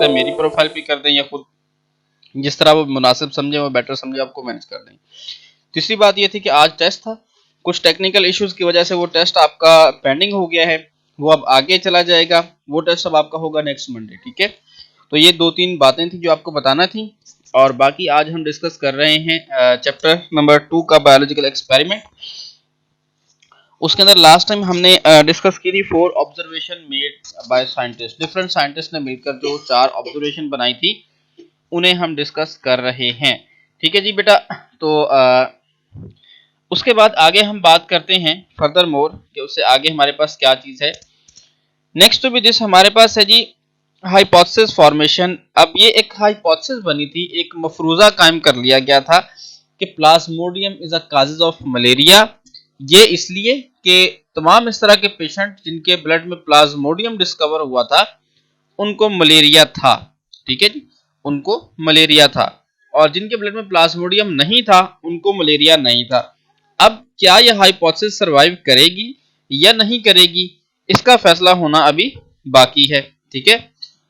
सकता है मेरी प्रोफाइल पे कर दें या खुद जिस तरह वो मुनासिब समझे, वो बेटर समझे, आपको मैनेज कर दें। तीसरी बात ये थी कि आज टेस्ट था, कुछ टेक्निकल इश्यूज की वजह से वो टेस्ट आपका पेंडिंग हो गया है, वो अब आगे चला जाएगा। वो टेस्ट अब आपका होगा नेक्स्ट मंडे, ठीक है। तो ये 2-3 बातें थी जो आपको बताना थी। और बाकी आज हम डिस्कस कर रहे हैं चैप्टर नंबर 2 का बायोलॉजिकल एक्सपेरिमेंट। उसके अंदर लास्ट टाइम हमने डिस्कस की थी 4 observation made by scientist. Different scientist ने मिलकर जो 4 ऑब्जर्वेशन बनाई थी उन्हें हम डिस्कस कर रहे हैं, ठीक है जी बेटा। तो उसके बाद आगे हम बात करते हैं फर्दर मोर कि उससे आगे हमारे पास क्या चीज है। नेक्स्ट टू बी दिस हमारे पास है जी हाइपोथेसिस फॉर्मेशन। अब ये एक हाइपोथेसिस बनी थी, एक मफरूजा कायम कर लिया गया था कि Plasmodium is a causes of malaria. ये इसलिए कि तमाम इस तरह के पेशेंट जिनके ब्लड में प्लाज्मोडियम डिस्कवर हुआ था उनको मलेरिया था, ठीक है जी, उनको मलेरिया था। और जिनके ब्लड में प्लाज्मोडियम नहीं था उनको मलेरिया नहीं था। अब क्या यह हाइपोथेसिस सरवाइव करेगी या नहीं करेगी, इसका फैसला होना अभी बाकी है, ठीक है।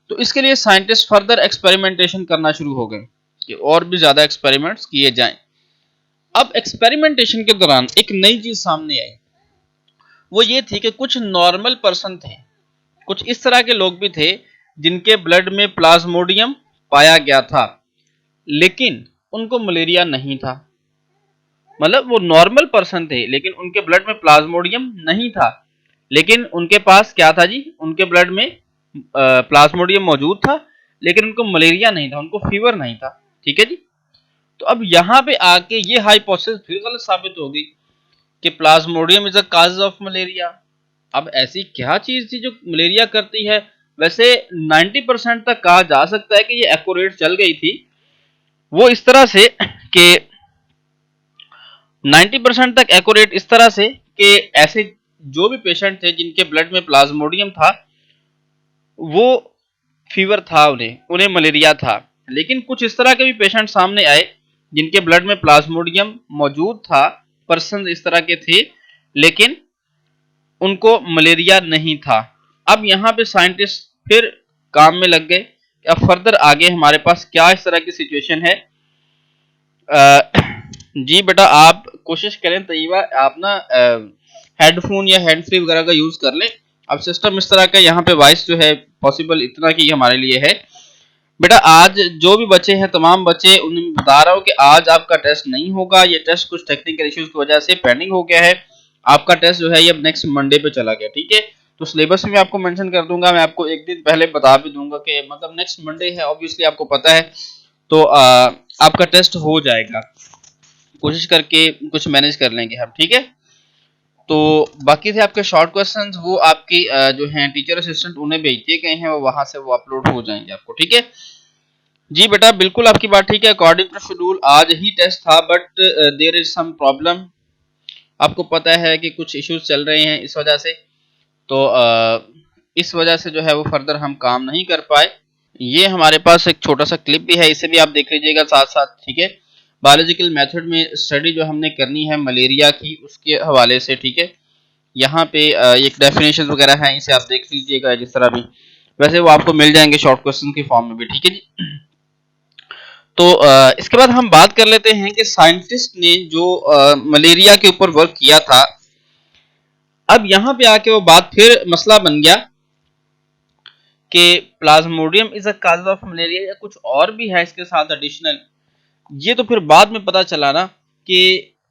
तो इसके लिए साइंटिस्ट फर्दर एक्सपेरिमेंटेशन करना शुरू हो गए कि और भी ज्यादा एक्सपेरिमेंट्स किए जाएं। अब एक्सपेरिमेंटेशन के दौरान एक नई चीज सामने आई, वो ये थी कि कुछ नॉर्मल पर्सन थे, कुछ इस तरह के लोग भी थे जिनके ब्लड में प्लाज्मोडियम पाया गया था लेकिन उनको मलेरिया नहीं था। मतलब वो नॉर्मल पर्सन थे लेकिन उनके ब्लड में प्लाज्मोडियम नहीं था, लेकिन उनके पास क्या था जी, उनके ब्लड में प्लाज्मोडियम मौजूद था लेकिन उनको मलेरिया नहीं था, उनको फीवर नहीं था, ठीक है जी। तो अब यहाँ पे आके ये हाइपोथेसिस फिर गलत साबित हो गई कि Plasmodium is a cause of malaria. अब ऐसी क्या चीज थी जो मलेरिया करती है? वैसे 90% तक कहा जा सकता है कि ये एक्यूरेट चल गई थी, वो इस तरह से कि 90% तक एक्यूरेट इस तरह से कि ऐसे जो भी पेशेंट थे जिनके ब्लड में प्लाज्मोडियम था वो फीवर था, उन्हें मलेरिया था। लेकिन कुछ इस तरह के भी पेशेंट सामने आए जिनके ब्लड में प्लाज्मोडियम मौजूद था, पर्सन इस तरह के थे लेकिन उनको मलेरिया नहीं था। अब यहाँ पे साइंटिस्ट फिर काम में लग गए। अब फर्दर आगे हमारे पास क्या इस तरह की सिचुएशन है। जी बेटा आप कोशिश करें तय्यबा आप ना हेडफोन या हैंड फ्री वगैरह का यूज कर लें। अब सिस्टम इस तरह का यहाँ पे वॉइस जो है पॉसिबल इतना कि हमारे लिए है। बेटा आज जो भी बच्चे हैं, तमाम बच्चे, उन्हें बता रहा हूँ कि आज आपका टेस्ट नहीं होगा। ये टेस्ट कुछ टेक्निकल इश्यूज की वजह से पेंडिंग हो गया है। आपका टेस्ट जो है ये अब नेक्स्ट मंडे पे चला गया, ठीक है। तो सिलेबस में आपको मेंशन कर दूंगा, मैं आपको एक दिन पहले बता भी दूंगा कि मतलब नेक्स्ट मंडे है, ऑब्वियसली आपको पता है। तो आपका टेस्ट हो जाएगा, कोशिश करके कुछ मैनेज कर लेंगे हम, ठीक है। तो बाकी थे आपके शॉर्ट क्वेश्चंस, वो आपकी जो हैं टीचर असिस्टेंट उन्हें भेज दिए गए हैं, वो वहां से वो अपलोड हो जाएंगे आपको, ठीक है जी। बेटा बिल्कुल आपकी बात ठीक है, अकॉर्डिंग टू शेड्यूल आज ही टेस्ट था but there is some problem. आपको पता है कि कुछ इश्यूज चल रहे हैं इस वजह से, तो इस वजह से जो है वो फर्दर हम काम नहीं कर पाए। ये हमारे पास एक छोटा सा क्लिप भी है, इसे भी आप देख लीजिएगा साथ साथ, ठीक है। बायोलॉजिकल मेथड में स्टडी जो हमने करनी है मलेरिया की, उसके हवाले से, ठीक है। यहाँ पे एक डेफिनेशन वगैरह है, इसे आप देख लीजिएगा जिस तरह भी, वैसे वो आपको मिल जाएंगे शॉर्ट क्वेश्चन की फॉर्म में भी, ठीक है जी। तो इसके बाद हम बात कर लेते हैं कि साइंटिस्ट ने जो मलेरिया के ऊपर वर्क किया था, अब यहाँ पे आके वो बात फिर मसला बन गया कि Plasmodium is a cause of malaria या कुछ और भी है इसके साथ एडिशनल। ये तो फिर बाद में पता चला ना कि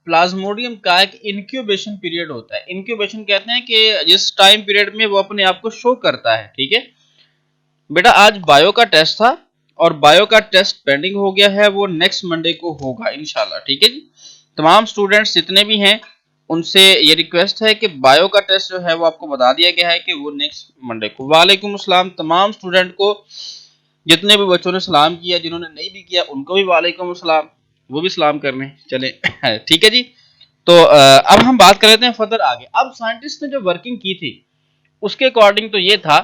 प्लाज्मोडियम का एक इंक्यूबेशन पीरियड होता है। इंक्यूबेशन कहते हैं कि जिस टाइम पीरियड में वो अपने आप को शो करता है, ठीक है। बेटा आज बायो का टेस्ट था और बायो का टेस्ट पेंडिंग हो गया है, वो नेक्स्ट मंडे को होगा इंशाल्लाह, ठीक है जी। तमाम स्टूडेंट्स जितने भी हैं उनसे ये रिक्वेस्ट है कि बायो का टेस्ट जो है वो आपको बता दिया गया है कि वो नेक्स्ट मंडे को। वालेकुम अस्सलाम तमाम स्टूडेंट को, जितने भी बच्चों ने सलाम किया, जिन्होंने नहीं भी किया उनको भी वालेकुम अस्सलाम, वो भी सलाम करने चले ठीक है जी। तो अब हम बात कर लेते हैं फर्दर आगे। अब साइंटिस्ट ने जो वर्किंग की थी उसके अकॉर्डिंग तो ये था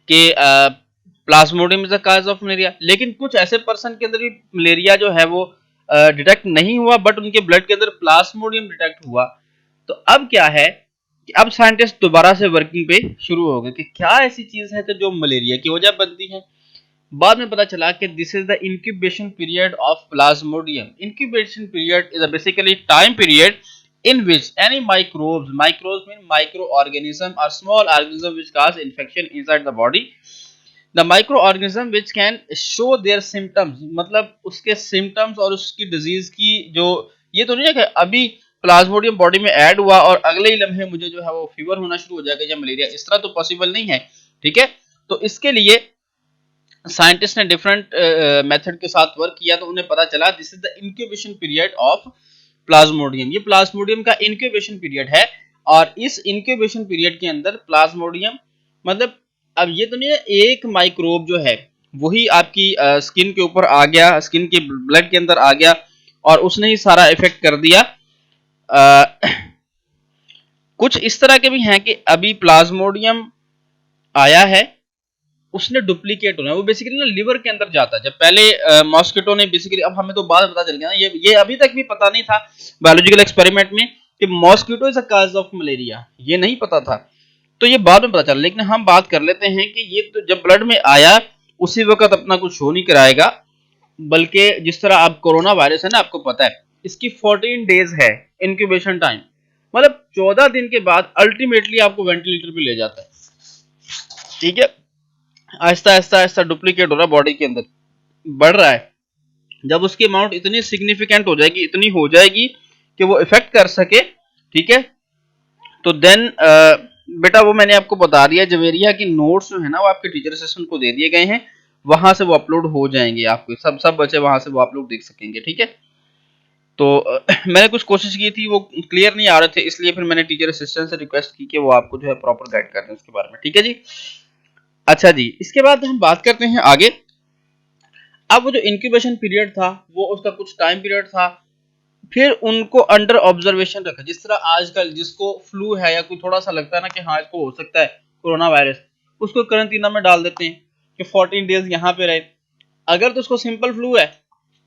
कि Plasmodium is the cause of malaria, लेकिन कुछ ऐसे पर्सन के अंदर भी मलेरिया जो है वो डिटेक्ट नहीं हुआ बट उनके ब्लड के अंदर प्लाज्मोडियम डिटेक्ट हुआ। तो अब क्या है कि अब साइंटिस्ट दोबारा से वर्किंग पे शुरू हो गए कि क्या ऐसी चीज है कि जो मलेरिया की वजह बनती है। बाद में पता चला कि this is the incubation period of Plasmodium. Incubation period is a basically time period in which any microbes mean microorganism or small organism which cause infection inside the body, the microorganism which can show their symptoms, मतलब उसके symptoms और उसकी disease की जो, ये तो नहीं है कि अभी प्लाज्मोडियम बॉडी में ऐड हुआ और अगले ही लम्हे मुझे जो है वो फीवर होना शुरू हो जाएगा या मलेरिया, इस तरह तो पॉसिबल नहीं है। ठीक है, तो इसके लिए साइंटिस्ट ने डिफरेंट मेथड के साथ वर्क किया, तो उन्हें पता चला this is the incubation period of Plasmodium. ये प्लाज्मोडियम का इंक्यूबेशन पीरियड है और इस इंक्यूबेशन पीरियड के अंदर प्लाज्मोडियम, मतलब अब ये तो नहीं है एक माइक्रोब जो है वही आपकी स्किन के ऊपर आ गया, स्किन के ब्लड के अंदर आ गया और उसने ही सारा इफेक्ट कर दिया। कुछ इस तरह के भी हैं कि अभी प्लाज्मोडियम आया है, उसने डुप्लीकेट होना है, वो बेसिकली ना लिवर के अंदर जाता है। जब पहले मॉस्किटो ने बेसिकली, अब हमें तो बाद में पता चल गया ना, ये अभी तक भी पता नहीं था बायोलॉजिकल एक्सपेरिमेंट में कि mosquito is a cause of malaria, ये नहीं पता था, तो ये बाद में पता चला। लेकिन हम बात कर लेते हैं कि ये तो जब ब्लड में आया उसी वक्त अपना कुछ शो नहीं कराएगा, बल्कि जिस तरह अब कोरोना वायरस है ना, आपको पता है इसकी 14 डेज है इंक्यूबेशन टाइम, मतलब 14 दिन के बाद अल्टीमेटली आपको वेंटिलेटर पे ले जाता है। ठीक है, आहिस्ता आहिस्ता आहिस्ता डुप्लीकेट हो रहा है बॉडी के अंदर, बढ़ रहा है। जब उसकी अमाउंट इतनी सिग्निफिकेंट हो जाएगी, इतनी हो जाएगी कि वो इफेक्ट कर सके, ठीक है, तो देन बेटा वो मैंने आपको बता दिया, जवेरिया की नोट्स जो है ना वो आपके टीचर असिस्टेंट को दे दिए गए हैं, वहां से वो अपलोड हो जाएंगे, आपके सब बच्चे वहां से वो अपलोड देख सकेंगे। ठीक है, तो मैंने कुछ कोशिश की थी, वो क्लियर नहीं आ रहे थे, इसलिए फिर मैंने टीचर असिस्टेंट से रिक्वेस्ट की कि वो आपको जो है प्रॉपर गाइड कर दें उसके बारे में। ठीक है जी, अच्छा जी, इसके बाद हम बात करते हैं आगे। अब वो जो इंक्यूबेशन पीरियड था वो उसका कुछ टाइम पीरियड था, फिर उनको अंडर ऑब्जर्वेशन रखा। जिस तरह आजकल जिसको फ्लू है या कोई थोड़ा सा लगता है ना कि हाँ इसको हो सकता है कोरोना वायरस, उसको क्वारंटीना में डाल देते हैं कि 14 डेज यहाँ पे रहे। अगर तो उसको सिंपल फ्लू है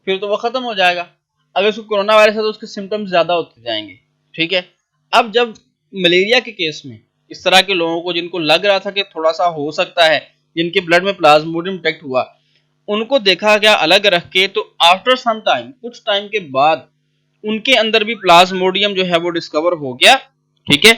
फिर तो वो खत्म हो जाएगा, अगर उसको कोरोना वायरस है तो उसके सिम्टम्स ज्यादा होते जाएंगे। ठीक है, अब जब मलेरिया के केस में इस तरह के लोगों को जिनको लग रहा था कि थोड़ा सा हो सकता है, जिनके ब्लड में प्लाज्मोडियम डिटेक्ट हुआ, उनको देखा गया अलग रख के, तो आफ्टर सम टाइम, कुछ टाइम के बाद उनके अंदर भी प्लाज्मोडियम जो है वो डिस्कवर हो गया। ठीक है,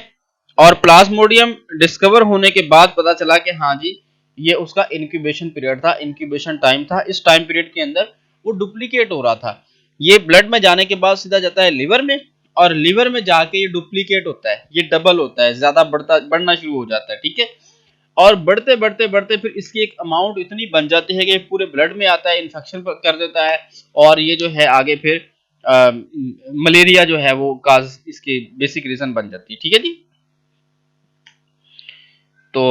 और प्लाज्मोडियम डिस्कवर होने के बाद पता चला कि हाँ जी ये उसका इंक्यूबेशन पीरियड था, इंक्यूबेशन टाइम था। इस टाइम पीरियड के अंदर वो डुप्लीकेट हो रहा था, ये ब्लड में जाने के बाद सीधा जाता है लिवर में, और लिवर में जाके ये डुप्लीकेट होता है, ये डबल होता है, ज्यादा बढ़ना शुरू हो जाता है। ठीक है, और बढ़ते बढ़ते बढ़ते फिर इसकी एक अमाउंट इतनी बन जाती है कि पूरे ब्लड में आता है, इन्फेक्शन कर देता है, और ये जो है आगे फिर मलेरिया जो है वो काज इसके बेसिक रीजन बन जाती है। ठीक है जी, तो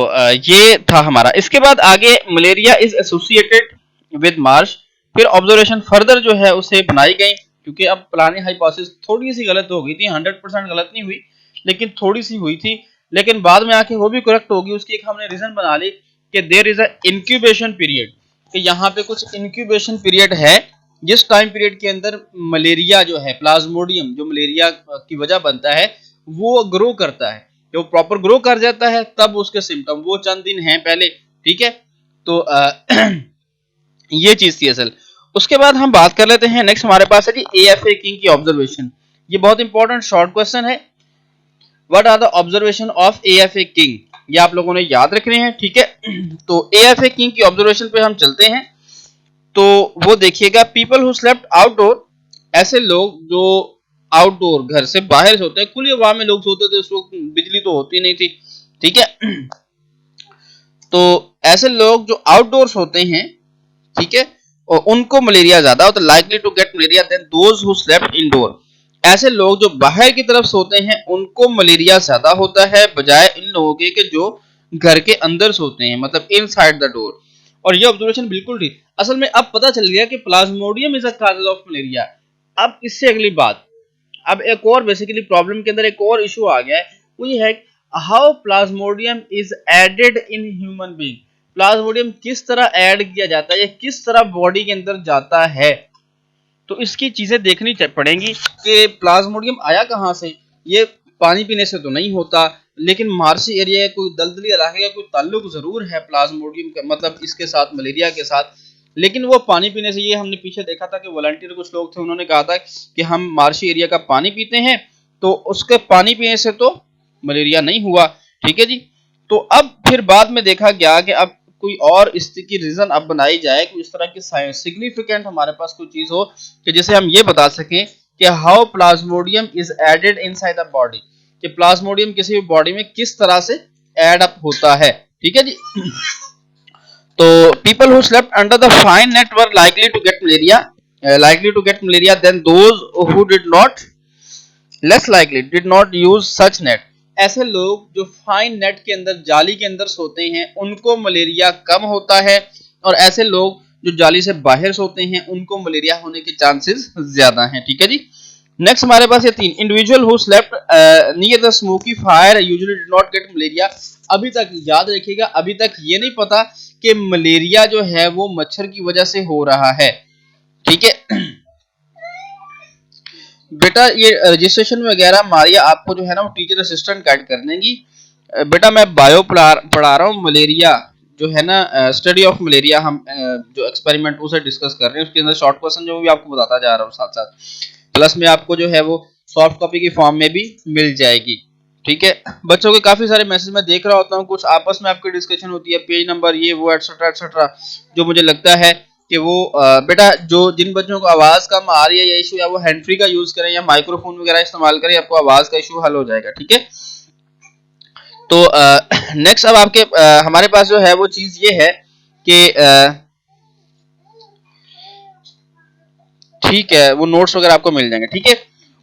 ये था हमारा। इसके बाद आगे malaria is associated with Marsh, फिर ऑब्जर्वेशन फर्दर जो है उसे बनाई गई, क्योंकि अब पुरानी हाइपोथेसिस थोड़ी सी गलत हो गई थी, 100% गलत नहीं हुई लेकिन थोड़ी सी हुई थी, लेकिन बाद में आके वो भी करेक्ट होगी। उसकी एक हमने रीजन बना ली कि there is a incubation period, कि यहाँ पे कुछ इंक्यूबेशन पीरियड है जिस टाइम पीरियड के अंदर मलेरिया जो है, प्लाज्मोडियम जो मलेरिया की वजह बनता है, वो ग्रो करता है, जब वो प्रॉपर ग्रो कर जाता है तब उसके सिम्टम, वो चंद दिन हैं पहले। ठीक है, तो ये चीज थी असल। उसके बाद हम बात कर लेते हैं, नेक्स्ट हमारे पास है जी एएफए किंग की ऑब्जर्वेशन। ये बहुत इंपॉर्टेंट शॉर्ट क्वेश्चन है, what are the observation of AFA King, ये आप लोगों ने याद रखने हैं। ठीक है, तो एएफए किंग की ऑब्जर्वेशन पे हम चलते हैं, तो वो देखिएगा, पीपल हु स्लेप्ट आउटडोर, ऐसे लोग जो आउटडोर घर से बाहर सोते हैं, खुली हवा में लोग सोते थे, उस वक्त बिजली तो होती नहीं थी। ठीक है, तो ऐसे लोग जो आउटडोर्स होते हैं, ठीक है, और उनको मलेरिया ज्यादा होता है, likely to get malaria then those who slept indoor. ऐसे लोग जो बाहर की तरफ सोते हैं उनको मलेरिया ज्यादा होता है बजाय इन लोगों के जो घर के अंदर सोते हैं, मतलब इनसाइड द डोर। और ये ऑब्जर्वेशन बिल्कुल ठीक। असल में अब पता चल गया कि Plasmodium is a cause of malaria. अब इससे अगली बात, अब एक और बेसिकली प्रॉब्लम के अंदर एक और इशू आ गया है, वो ये है how plasmodium is aided in human being. Plasmodium किस तरह ऐड किया जाता है या किस तरह बॉडी के अंदर जाता है, तो इसकी चीजें देखनी पड़ेंगी कि प्लाज्मोडियम आया कहां से। ये पानी पीने से तो नहीं होता, लेकिन मार्शी एरिया का कोई दलदली इलाके का कोई ताल्लुक जरूर है प्लाज्मोडियम का, मतलब इसके साथ, मलेरिया के साथ। लेकिन वो पानी पीने से, ये हमने पीछे देखा था कि वॉलंटियर कुछ लोग थे, उन्होंने कहा था कि हम मार्शी एरिया का पानी पीते हैं, तो उसके पानी पीने से तो मलेरिया नहीं हुआ। ठीक है जी। तो अब फिर बाद में देखा गया कि अब कोई और इसकी रीजन अब बनाई जाए, कोई इस तरह की सिग्निफिकेंट हमारे पास कोई चीज हो कि जिसे हम ये बता सकें कि how plasmodium is aided inside the body, कि प्लाज्मोडियम किसी भी बॉडी में किस तरह से ऐड अप होता है। ठीक है जी। तो people who slept under the fine net were likely to get malaria than those who did not, less likely did not use such net। ऐसे लोग जो फाइन नेट के अंदर, जाली के अंदर सोते हैं, उनको मलेरिया कम होता है, और ऐसे लोग जो जाली से बाहर सोते हैं उनको मलेरिया होने के चांसेस ज्यादा हैं। ठीक है जी। नेक्स्ट हमारे पास ये 3 individual who slept near the smoky fire usually did not gate malaria. अभी तक याद रखिएगा, अभी तक ये नहीं पता कि मलेरिया जो है वो मच्छर की वजह से हो रहा है। ठीक है बेटा, ये रजिस्ट्रेशन वगैरह मारिया आपको जो है ना वो टीचर असिस्टेंट गाइड कर देंगी। बेटा मैं बायो पढ़ा रहा हूँ, मलेरिया जो है ना, स्टडी ऑफ मलेरिया, हम जो एक्सपेरिमेंट उसे डिस्कस कर रहे हैं, उसके अंदर शॉर्ट क्वेश्चन जो भी आपको बताता जा रहा हूँ साथ साथ, प्लस में आपको जो है वो सॉफ्ट कॉपी की फॉर्म में भी मिल जाएगी। ठीक है बच्चों के काफी सारे मैसेज मैं देख रहा होता हूँ, कुछ आपस में आपकी डिस्कशन होती है, पेज नंबर ये वो एटसेट्रा एटसेट्रा, जो मुझे लगता है कि वो बेटा जो जिन बच्चों को आवाज कम आ रही है या इशू, या वो हैंड फ्री का यूज करें या माइक्रोफोन वगैरह इस्तेमाल करें, आपको आवाज का इशू हल हो जाएगा। ठीक है। तो नेक्स्ट अब आपके हमारे पास जो है वो चीज ये है कि ठीक है, वो नोट्स वगैरह आपको मिल जाएंगे। ठीक है।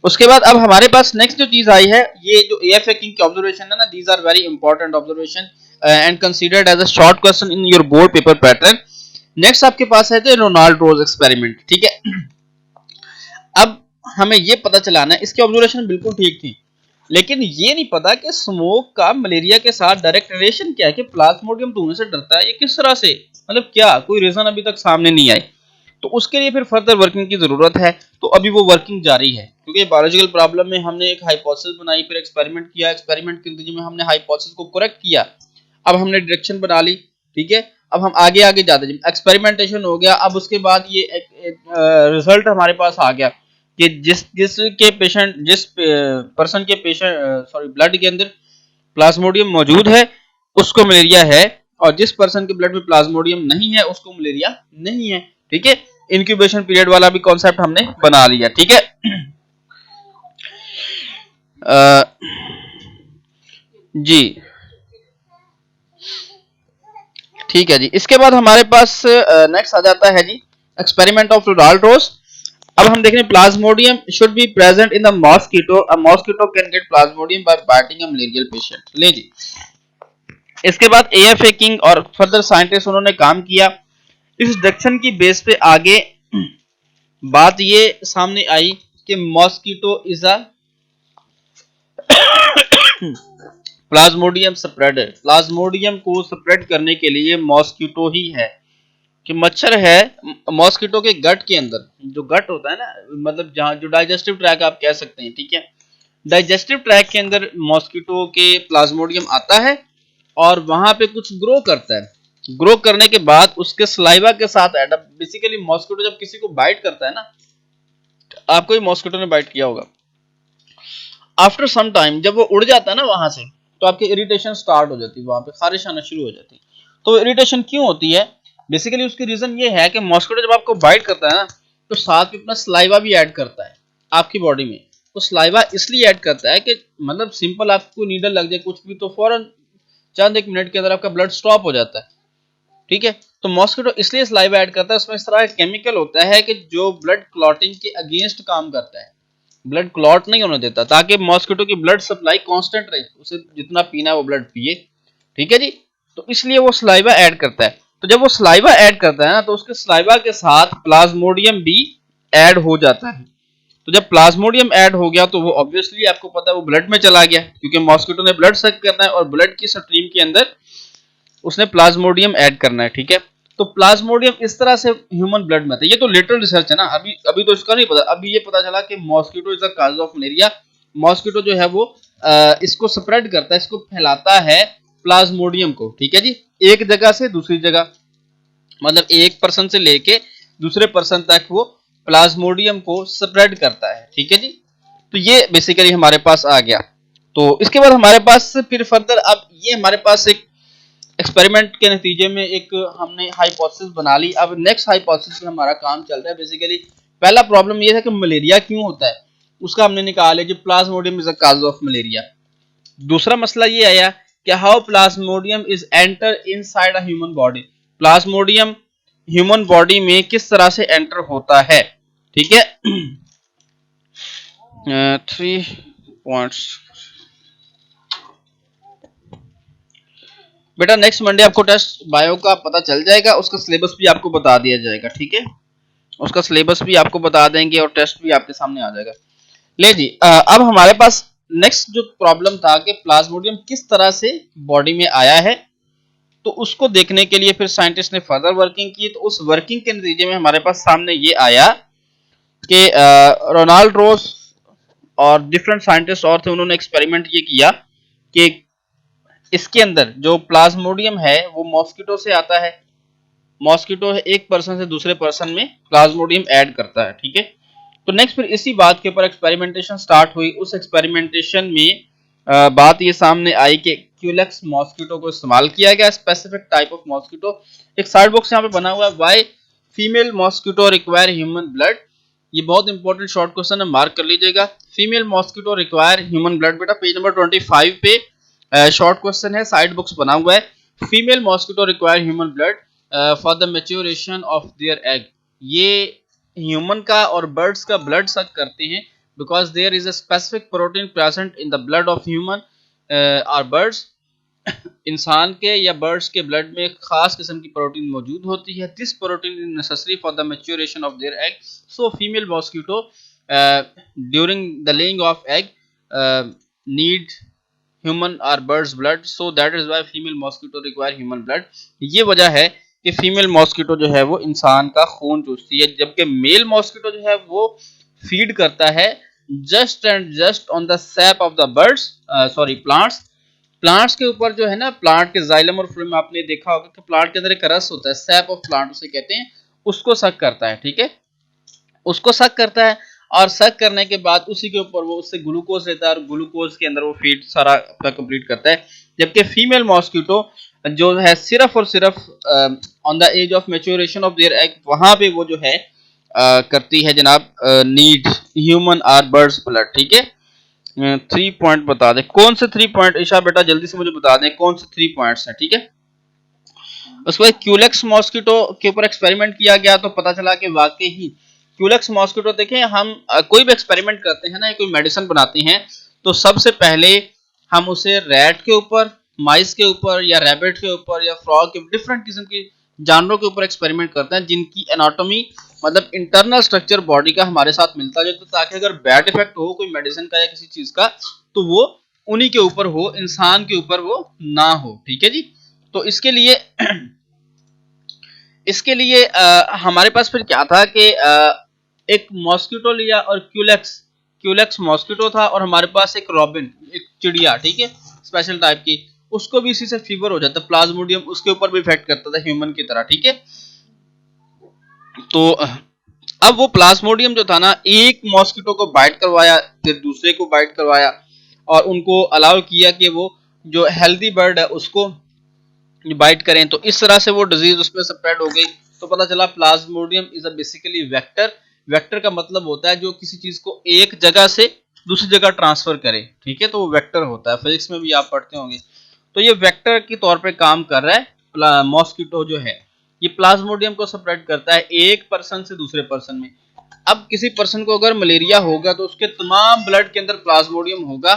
उसके बाद अब हमारे पास नेक्स्ट जो चीज आई है, ये जो एएफए किंग की ऑब्जर्वेशन है ना, these are very important observation and considered as a short question in your board paper pattern. Next आपके पास है रोनाल्ड रोज एक्सपेरिमेंट। ठीक है। अब हमें ये पता चलाना है, इसकी ऑब्जर्वेशन बिल्कुल ठीक थी, लेकिन ये नहीं पता कि स्मोक का मलेरिया के साथ डायरेक्ट रिलेशन क्या है, कि प्लाज्मोडियम धुएं से डरता है, ये किस तरह से, मतलब क्या कोई रीजन अभी तक सामने नहीं आई। तो उसके लिए फिर फर्दर वर्किंग की जरूरत है, तो अभी वो वर्किंग जारी है, क्योंकि बायोलॉजिकल प्रॉब्लम में हमने एक हाइपोथेसिस बनाई, फिर एक्सपेरिमेंट किया, एक्सपेरिमेंट के नतीजे में हमने हाइपोथेसिस को करेक्ट किया, अब हमने डायरेक्शन बना ली। ठीक है। अब हम आगे आगे जाते हैं, एक्सपेरिमेंटेशन हो गया, अब उसके बाद ये रिजल्ट हमारे पास आ गया कि जिस पर्सन के पेशेंट ब्लड के अंदर प्लाज्मोडियम मौजूद है उसको मलेरिया है, और जिस पर्सन के ब्लड में प्लाज्मोडियम नहीं है उसको मलेरिया नहीं है। ठीक है। इंक्यूबेशन पीरियड वाला भी कॉन्सेप्ट हमने बना लिया। ठीक है। जी ठीक है जी। इसके बाद हमारे पास नेक्स्ट आ जाता है जी एक्सपेरिमेंट ऑफ रोनाल्ड रोज। अब हम देख रहे हैं plasmodium should be present in the mosquito, a mosquito can get plasmodium by biting a malarial patient. ले जी। इसके बाद एएफए किंग और फर्दर साइंटिस्ट उन्होंने काम किया, इस डिडक्शन की बेस पे आगे बात ये सामने आई कि mosquito is a Plasmodium spreader. Plasmodium को स्प्रेड करने के लिए मॉस्किटो ही है, कि मच्छर है मॉस्किटो के गट के अंदर, जो गट होता है ना, मतलब जहां जो डाइजेस्टिव ट्रैक आप कह सकते हैं। ठीक है। डाइजेस्टिव ट्रैक के अंदर मॉस्किटो के प्लाज्मोडियम आता है और वहां पे कुछ ग्रो करता है। ग्रो करने के बाद उसके सलाइवा के साथ एड अप, बेसिकली मॉस्किटो जब किसी को बाइट करता है ना, आपको ही मॉस्किटो ने बाइट किया होगा, आफ्टर सम टाइम जब वो उड़ जाता है ना वहां से, तो आपकी इरिटेशन स्टार्ट हो जाती है, वहां पे खारिश आना शुरू हो जाती है। तो इरिटेशन क्यों होती है, बेसिकली उसकी रीजन ये है कि मॉस्किटो जब आपको बाइट करता है ना, तो साथ में अपना सलाइवा भी ऐड करता है आपकी बॉडी में। तो सलाइवा इसलिए ऐड करता है कि मतलब सिंपल आपको नीडल लग जाए कुछ भी, तो फौरन चंद एक मिनट के अंदर आपका ब्लड स्टॉप हो जाता है। ठीक है। तो मॉस्किटो इसलिए सलाइवा ऐड करता है, उसमें इस तरह का केमिकल होता है कि जो ब्लड क्लॉटिंग के अगेंस्ट काम करता है, ब्लड क्लॉट नहीं होने देता, ताकि मॉस्किटो की ब्लड सप्लाई कांस्टेंट रहे, उसे जितना पीना है वो ब्लड पिए। ठीक है जी। तो इसलिए वो सलाइवा ऐड करता है। तो जब वो सलाइवा ऐड करता है ना, तो उसके सलाइवा के साथ प्लाज्मोडियम भी ऐड हो जाता है। तो जब प्लाज्मोडियम ऐड हो गया तो वो ऑब्वियसली आपको पता है वो ब्लड में चला गया, क्योंकि मॉस्किटो ने ब्लड सक करना है और ब्लड की स्ट्रीम के अंदर उसने प्लाज्मोडियम ऐड करना है। ठीक है। तो प्लाज्मोडियम इस तरह से ह्यूमन ब्लड में था। ये तो लिटरल रिसर्च है ना, अभी अभी तो इसका नहीं पता, अभी ये पता चला कि mosquito is the cause of malaria. Mosquito जो है वो इसको स्प्रेड करता है, इसको फैलाता है प्लाज्मोडियम को, ठीक है जी, एक जगह से दूसरी जगह, मतलब एक पर्सन से लेके दूसरे पर्सन तक वो प्लाज्मोडियम को स्प्रेड करता है, ठीक है जी। तो ये बेसिकली हमारे पास आ गया। तो इसके बाद हमारे पास फिर फर्दर, अब ये हमारे पास एक एक्सपेरिमेंट के नतीजे में एक हमने हाइपोथेसिस बना ली। अब नेक्स्ट हाइपोथेसिस में हमारा काम चल रहा है। बेसिकली पहला प्रॉब्लम ये था कि मलेरिया क्यों होता है, उसका हमने निकाला कि Plasmodium is a cause of malaria. दूसरा मसला ये आया कि how plasmodium is enter inside a human body, Plasmodium human body में किस तरह से एंटर होता है, ठीक है। 3 पॉइंट्स बेटा, नेक्स्ट मंडे आपको टेस्ट बायो का पता चल जाएगा, उसका सिलेबस भी आपको बता दिया जाएगा, ठीक है, उसका सिलेबस भी आपको बता देंगे और टेस्ट भी आपके सामने आ जाएगा। ले जी, अब हमारे पास नेक्स्ट जो प्रॉब्लम था कि प्लाज्मोडियम किस तरह से बॉडी में आया है, तो उसको देखने के लिए फिर साइंटिस्ट ने फर्दर वर्किंग की। तो उस वर्किंग के नतीजे में हमारे पास सामने ये आया कि रोनाल्ड रोज और डिफरेंट साइंटिस्ट और थे, उन्होंने एक्सपेरिमेंट ये किया कि इसके अंदर जो प्लाज्मोडियम है वो मॉस्किटो से आता है, मॉस्किटो एक पर्सन से दूसरे पर्सन में प्लाज्मोडियम ऐड करता है, ठीक है। तो नेक्स्ट फिर इसी बात के ऊपर एक्सपेरिमेंटेशन स्टार्ट हुई। उस एक्सपेरिमेंटेशन में बात ये सामने आई कि क्यूलेक्स मॉस्किटो को इस्तेमाल किया गया, स्पेसिफिक टाइप ऑफ मॉस्किटो। एक साइड बॉक्स यहाँ पे बना हुआ है, why female mosquito require human blood. ये बहुत इंपॉर्टेंट शॉर्ट क्वेश्चन है, मार्क कर लीजिएगा। Female mosquito require human blood, बेटा पेज नंबर 25 पे शॉर्ट क्वेश्चन है, साइड बॉक्स बना हुआ है। Female mosquito require human blood for the maturation of their egg. ये ह्यूमन का और बर्ड्स का ब्लड सक करते हैं because there is a specific protein present in the blood of human और बर्ड्स। इंसान के या बर्ड्स के ब्लड में खास किस्म की प्रोटीन मौजूद होती है। This protein is necessary for the maturation of their egg. So female mosquito during the laying of egg need human और birds blood, so that is why female mosquito require human blood. ये वजह है कि female mosquito जो है वो इंसान का खून चूसती है, जबकि मेल मॉस्किटो जो है वो फीड करता है just and just on the sap of the birds, sorry plants. Plants के ऊपर जो है ना, प्लांट के जाइलम और फ्लोएम आपने देखा होगा कि प्लांट के अंदर एक रस होता है, सैप ऑफ प्लांट उसे कहते हैं, उसको सक करता है, ठीक है, उसको सक करता है। और सक करने के बाद उसी के ऊपर वो उससे ग्लूकोज लेता है और ग्लूकोज के अंदर वो फीड सारा अपना कंप्लीट करता है। जबकि फीमेल मॉस्किटो जो है सिर्फ और सिर्फ on the age of maturation of their egg, वहां पे वो जो है करती है जनाब नीड ह्यूमन और बर्ड्स ब्लड, ठीक है। 3 पॉइंट बता दें, कौन से 3 पॉइंट ईशा बेटा जल्दी से मुझे बता दें कौन से 3 पॉइंट्स हैं, ठीक है। उसके बाद क्यूलेक्स मॉस्किटो के ऊपर एक्सपेरिमेंट किया गया तो पता चला कि वाकई ही क्यूलेक्स मॉस्किटो, देखें हम कोई भी एक्सपेरिमेंट करते हैं ना, कोई मेडिसिन बनाते हैं तो सबसे पहले हम उसे रैट के ऊपर, माइस के ऊपर या रैबिट के ऊपर या फ्रॉग के, डिफरेंट किस्म के जानवरों के ऊपर एक्सपेरिमेंट करते हैं जिनकी एनाटॉमी मतलब इंटरनल स्ट्रक्चर बॉडी का हमारे साथ मिलता है, तो ताकि अगर बैड इफेक्ट हो कोई मेडिसिन का या किसी चीज का तो वो उन्हीं के ऊपर हो, इंसान के ऊपर वो ना हो, ठीक है जी। तो इसके लिए हमारे पास फिर क्या था कि एक मॉस्किटो लिया और क्यूलेक्स मॉस्किटो था, और हमारे पास एक रॉबिन, एक चिड़िया, ठीक है, स्पेशल टाइप की, उसको भी इसी से फीवर हो जाता, प्लाज्मोडियम उसके ऊपर भी इफेक्ट करता था ह्यूमन की तरह, ठीक है। तो अब वो प्लाज्मोडियम जो था ना, एक मॉस्किटो को बाइट करवाया, फिर दूसरे को बाइट करवाया, और उनको अलाउ किया कि वो जो हेल्दी बर्ड है उसको बाइट करें, तो इस तरह से वो डिजीज उसमें स्प्रेड हो गई। तो पता चला Plasmodium is a basically vector. Vector का मतलब होता है जो किसी चीज को एक जगह से दूसरी जगह ट्रांसफर करे, ठीक है, तो वो वेक्टर होता है, फिजिक्स में भी आप पढ़ते होंगे। तो ये वेक्टर के तौर पे काम कर रहा है मॉस्किटो जो है, ये प्लाज्मोडियम को स्प्रेड करता है एक पर्सन से दूसरे पर्सन में। अब किसी पर्सन को अगर मलेरिया होगा तो उसके तमाम ब्लड के अंदर प्लाज्मोडियम होगा,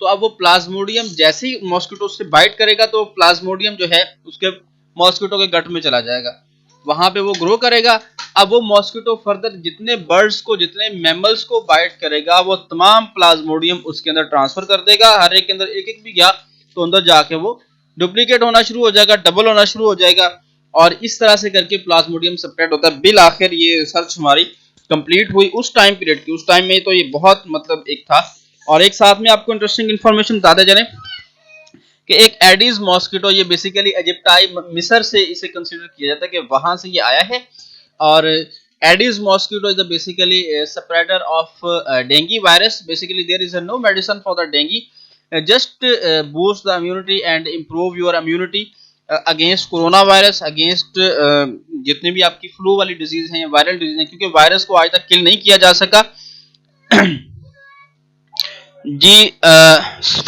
तो अब वो प्लाज्मोडियम जैसे ही मॉस्किटो से बाइट करेगा तो प्लाज्मोडियम जो है उसके मॉस्किटो के गट में चला जाएगा, वहां पे वो ग्रो करेगा। अब वो मॉस्किटो फर्दर जितने बर्ड्स को, जितने मैमल्स को बाइट करेगा, वो तमाम प्लाज्मोडियम उसके अंदर ट्रांसफर कर देगा। हर एक के अंदर एक एक भी गया तो अंदर जाके वो डुप्लीकेट होना शुरू हो जाएगा, डबल होना शुरू हो जाएगा, और इस तरह से करके प्लाज्मोडियम स्प्रेड होता है। बिल आखिर ये रिसर्च हमारी कंप्लीट हुई उस टाइम पीरियड की, उस टाइम में तो ये बहुत मतलब एक था और एक साथ में आपको इंटरेस्टिंग इन्फॉर्मेशन बताते चलें कि एक एडिस मॉस्किटो, ये बेसिकली इजिप्टाई मिस्र से इसे कंसीडर किया जाता है कि वहां से ये आया है। और Aedes mosquito is basically spreader of dengue virus. Basically there is no medicine for the dengue, just boost the immunity and improve your immunity against corona virus, against जितने भी आपकी फ्लू वाली डिजीज हैं, वायरल डिजीज हैं, क्योंकि virus को आज तक किल नहीं किया जा सका। जी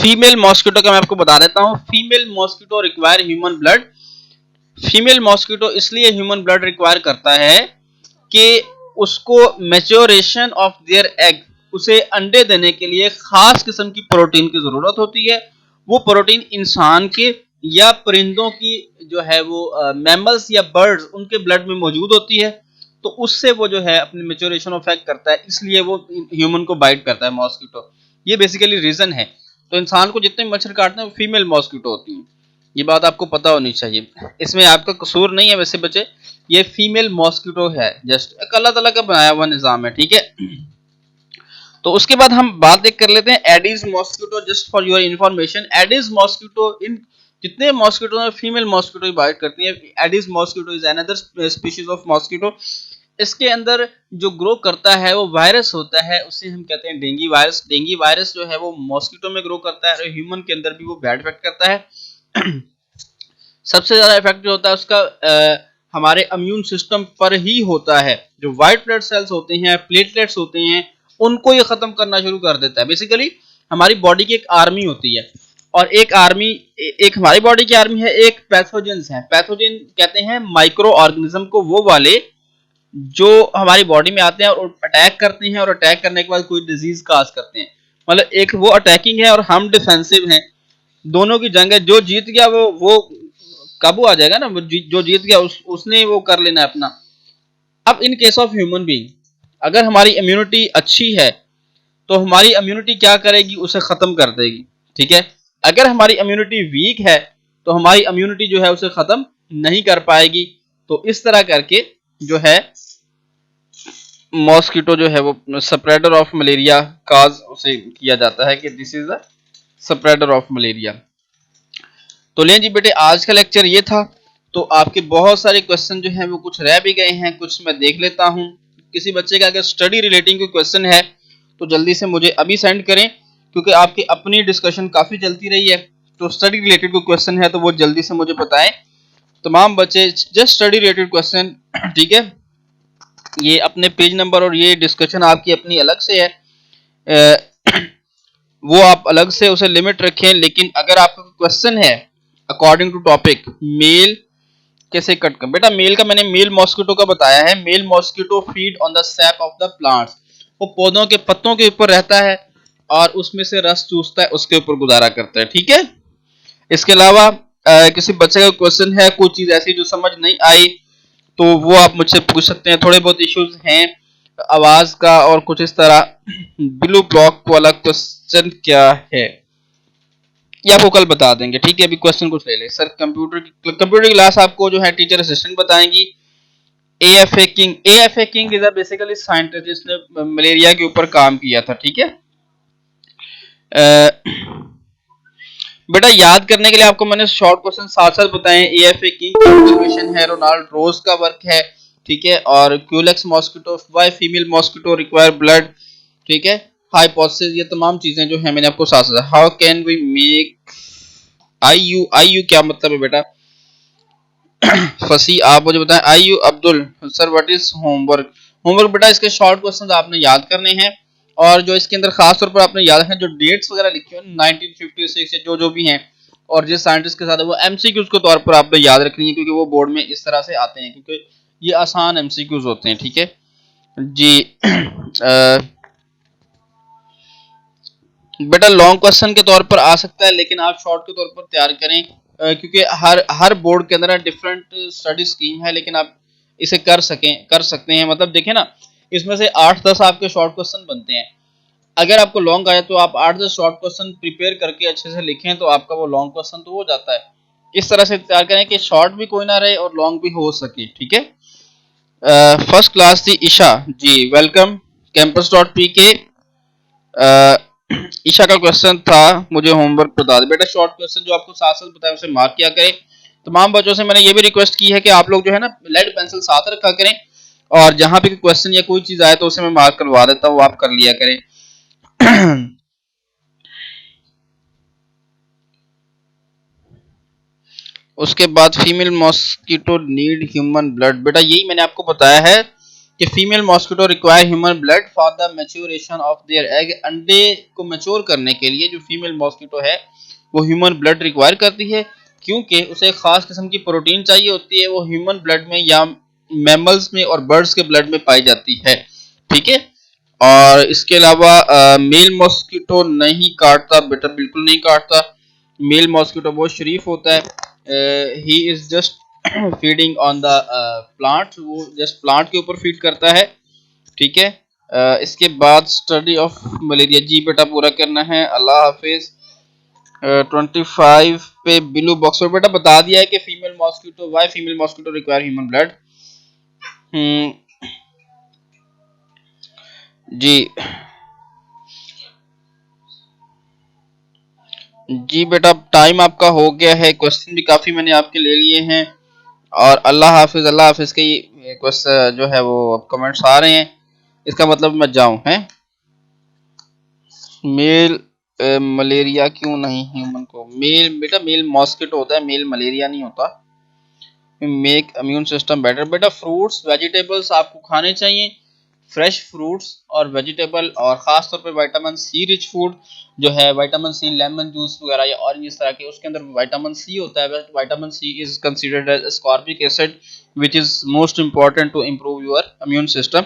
फीमेल मॉस्किटो का मैं आपको बता देता हूँ। Female mosquito require human blood. Female mosquito इसलिए ह्यूमन ब्लड रिक्वायर करता है कि उसको मैच्योरेशन ऑफ देयर एग, उसे अंडे देने के लिए खास किस्म की प्रोटीन की जरूरत होती है। वो प्रोटीन इंसान के या परिंदों की जो है वो मैमल्स या बर्ड्स, उनके ब्लड में मौजूद होती है। तो उससे वो जो है अपनी मैच्योरेशन इफेक्ट करता है, इसलिए वो ह्यूमन को बाइट करता है मॉस्किटो। ये बेसिकली रीजन है। तो इंसान को जितने मच्छर काटते हैं वो फीमेल मॉस्किटो होती हैं, ये बात आपको पता होनी चाहिए। इसमें आपका कसूर नहीं है वैसे बच्चे, ये फीमेल मॉस्किटो है, जस्ट एक अल्लाह ताला का बनाया हुआ निजाम है, ठीक है। तो उसके बाद हम बात एक कर लेते हैं Aedes mosquito. Just for your information, Aedes mosquito, इन जितने मॉस्किटो हैं फीमेल मॉस्किटो ही बाइट करती है। Aedes mosquito is another species of mosquito. इसके अंदर जो ग्रो करता है वो वायरस होता है, उसे हम कहते हैं डेंगू वायरस। डेंगू वायरस जो है वो मॉस्किटो में ग्रो करता है और ह्यूमन के अंदर भी वो बैड इफेक्ट करता है। सबसे ज्यादा इफेक्ट जो होता है उसका हमारे इम्यून सिस्टम पर ही होता है। जो व्हाइट ब्लड सेल्स होते हैं, प्लेटलेट्स होते हैं, उनको ये खत्म करना शुरू कर देता है। बेसिकली हमारी बॉडी की एक आर्मी होती है, और एक आर्मी, एक हमारी बॉडी की आर्मी है, एक पैथोजेंस है। पैथोजेन कहते हैं माइक्रो ऑर्गेनिज्म को, वो वाले जो हमारी बॉडी में आते हैं और अटैक करते हैं, और अटैक करने के बाद कोई डिजीज काज करते हैं। मतलब एक वो अटैकिंग है और हम डिफेंसिव हैं, दोनों की जंग है। जो जीत गया वो काबू आ जाएगा ना, जो जीत गया उसने वो कर लेना अपना। अब in case of human being, अगर हमारी इम्यूनिटी अच्छी है तो हमारी इम्यूनिटी क्या करेगी, उसे खत्म कर देगी, ठीक है। अगर हमारी इम्यूनिटी वीक है तो हमारी इम्यूनिटी जो है उसे खत्म नहीं कर पाएगी। तो इस तरह करके जो है मॉस्किटो जो है वो स्प्रेडर ऑफ मलेरिया काज उसे किया जाता है कि this is the spreader of malaria. तो लें जी बेटे, आज का लेक्चर ये था। तो आपके बहुत सारे क्वेश्चन जो हैं वो कुछ रह भी गए हैं, कुछ मैं देख लेता हूं। किसी बच्चे का अगर स्टडी रिलेटिंग कोई क्वेश्चन है तो जल्दी से मुझे अभी सेंड करें, क्योंकि आपकी अपनी डिस्कशन काफी चलती रही है। तो स्टडी रिलेटेड कोई क्वेश्चन है तो वो जल्दी से मुझे बताएं। तमाम बच्चे जस्ट स्टडी रिलेटेड क्वेश्चन, ठीक है। ये अपने पेज नंबर और ये डिस्कशन आपकी अपनी अलग से है, वो आप अलग से उसे लिमिट रखें। लेकिन अगर आपका क्वेश्चन है अकॉर्डिंग टू टॉपिक, मेल कैसे कट कर, बेटा मेल का मैंने मेल मॉस्किटो का बताया है। Male mosquito feed on the sap of the plants, वो पौधों के पत्तों के ऊपर रहता है और उसमें से रस चूसता है, उसके ऊपर गुजारा करता है, ठीक है। इसके अलावा किसी बच्चे का क्वेश्चन है, कोई चीज ऐसी जो समझ नहीं आई, तो वो आप मुझसे पूछ सकते हैं। थोड़े बहुत इश्यूज हैं आवाज का और कुछ इस तरह। ब्लू ब्लॉक वाला क्वेश्चन क्या है ये आपको कल बता देंगे, ठीक है। अभी क्वेश्चन कुछ ले ले सर। कंप्यूटर क्लास आपको जो है टीचर असिस्टेंट बताएंगी। AFA king is a basically scientist जिसने मलेरिया के ऊपर काम किया था, ठीक है। बेटा याद करने के लिए आपको मैंने शॉर्ट क्वेश्चन साथ साथ बताए। एएफए किंग ऑब्जर्वेशन है, रोनाल्ड रोज का वर्क है, ठीक है। और Culex mosquito, why female mosquito require blood, ठीक है। हाइपोथेसिस, ये तमाम चीजें जो है मैंने आपको साथ साथ। How can we make IU क्या मतलब है बेटा? फसी आप मुझे बताएं। IU Abdul sir what is homework? Homework बेटा इसके शॉर्ट क्वेश्चंस आपने याद करने हैं, और जो इसके अंदर खास तौर पर आपने याद रखना, जो डेट्स वगैरह लिखी हो 1956 या जो भी हैं, और जिस साइंटिस्ट के साथ है वो एमसीक्यूज के तौर पर आपने याद रखनी है, क्योंकि वो बोर्ड में इस तरह से आते हैं, क्योंकि ये आसान एमसीक्यूज होते हैं, ठीक है जी। बेटा लॉन्ग क्वेश्चन के तौर पर आ सकता है, लेकिन आप शॉर्ट के तौर पर तैयार करें, क्योंकि हर बोर्ड के अंदर डिफरेंट स्टडी स्कीम है, लेकिन आप इसे कर सकते हैं। मतलब देखें ना, इसमें से 8-10 आपके शॉर्ट क्वेश्चन बनते हैं। अगर आपको लॉन्ग आए तो आप 8-10 शॉर्ट क्वेश्चन प्रिपेयर करके अच्छे से लिखें, तो आपका वो लॉन्ग क्वेश्चन तो हो जाता है। इस तरह से तैयार करें कि शॉर्ट भी कोई ना रहे और लॉन्ग भी हो सके, ठीक है। फर्स्ट क्लास थी ईशा जी, वेलकम campus.pk। ईशा का क्वेश्चन था मुझे होमवर्क बता दे। बेटा शॉर्ट क्वेश्चन जो आपको साथ साथ बताया उसे मार्क किया करें। तमाम बच्चों से मैंने ये भी रिक्वेस्ट की है कि आप लोग जो है ना लेड पेंसिल साथ रखा करें, और जहां पे क्वेश्चन या कोई चीज आए तो उसे मैं मार्क करवा देता हूँ, आप कर लिया करें। उसके बाद female mosquito need human blood. बेटा यही मैंने आपको बताया है कि female mosquito require human blood for the maturation of their egg. अंडे को मैच्योर करने के लिए जो फीमेल मॉस्किटो है वो ह्यूमन ब्लड रिक्वायर करती है, क्योंकि उसे एक खास किस्म की प्रोटीन चाहिए होती है, वो ह्यूमन ब्लड में या मैमल्स में और बर्ड्स के ब्लड में पाई जाती है। ठीक है। और इसके अलावा मेल मॉस्किटो नहीं काटता बेटा, बिल्कुल नहीं काटता। मेल मॉस्किटो बहुत शरीफ होता है। He is just feeding on the plant, वो जस्ट प्लांट के ऊपर फीड करता है। ठीक है। इसके बाद स्टडी ऑफ मलेरिया, जी बेटा पूरा करना है। अल्लाह हाफिज। 25 पे ब्लू बॉक्स पर बेटा बता दिया है कि female mosquito, why female mosquito require human blood. जी जी बेटा टाइम आपका हो गया है, क्वेश्चन भी काफी मैंने आपके ले लिए हैं। और अल्लाह हाफिज, अल्लाह हाफिज के ये क्वेश्चन जो है वो कमेंट्स आ रहे हैं, इसका मतलब मैं जाऊं है। मेल मलेरिया क्यों नहीं ह्यूमन को? मेल बेटा मेल मॉस्किटो होता है, मेल मलेरिया नहीं होता। Make immune system better. बेटा फ्रूट्स वेजिटेबल्स आपको खाने चाहिए, फ्रेश फ्रूट्स और वेजिटेबल, और ख़ास तौर पे विटामिन सी रिच फूड जो है, विटामिन सी लेमन जूस वगैरह या ऑरेंज इस तरह के, उसके अंदर विटामिन सी होता है। Vitamin C is considered as ascorbic acid which is most important to improve your immune system.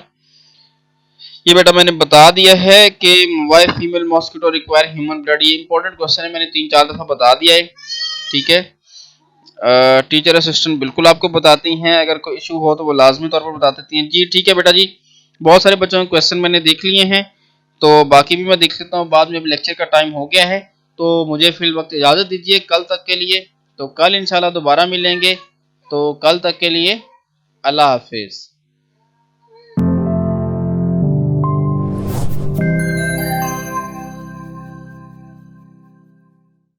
ये बेटा मैंने बता दिया है कि why female mosquito require human blood, ये इंपॉर्टेंट क्वेश्चन है, मैंने 3-4 दफा बता दिया है। ठीक है। टीचर असिस्टेंट बिल्कुल आपको बताती हैं, अगर कोई इशू हो तो वो लाजमी तौर पर बता देती हैं। जी ठीक है बेटा जी, बहुत सारे बच्चों के क्वेश्चन मैंने देख लिए हैं, तो बाकी भी मैं देख लेता हूँ बाद में। लेक्चर का टाइम हो गया है तो मुझे फिल वक्त इजाज़त दीजिए कल तक के लिए। तो कल इंशाल्लाह दोबारा मिलेंगे, तो कल तक के लिए अल्लाह हाफिज़।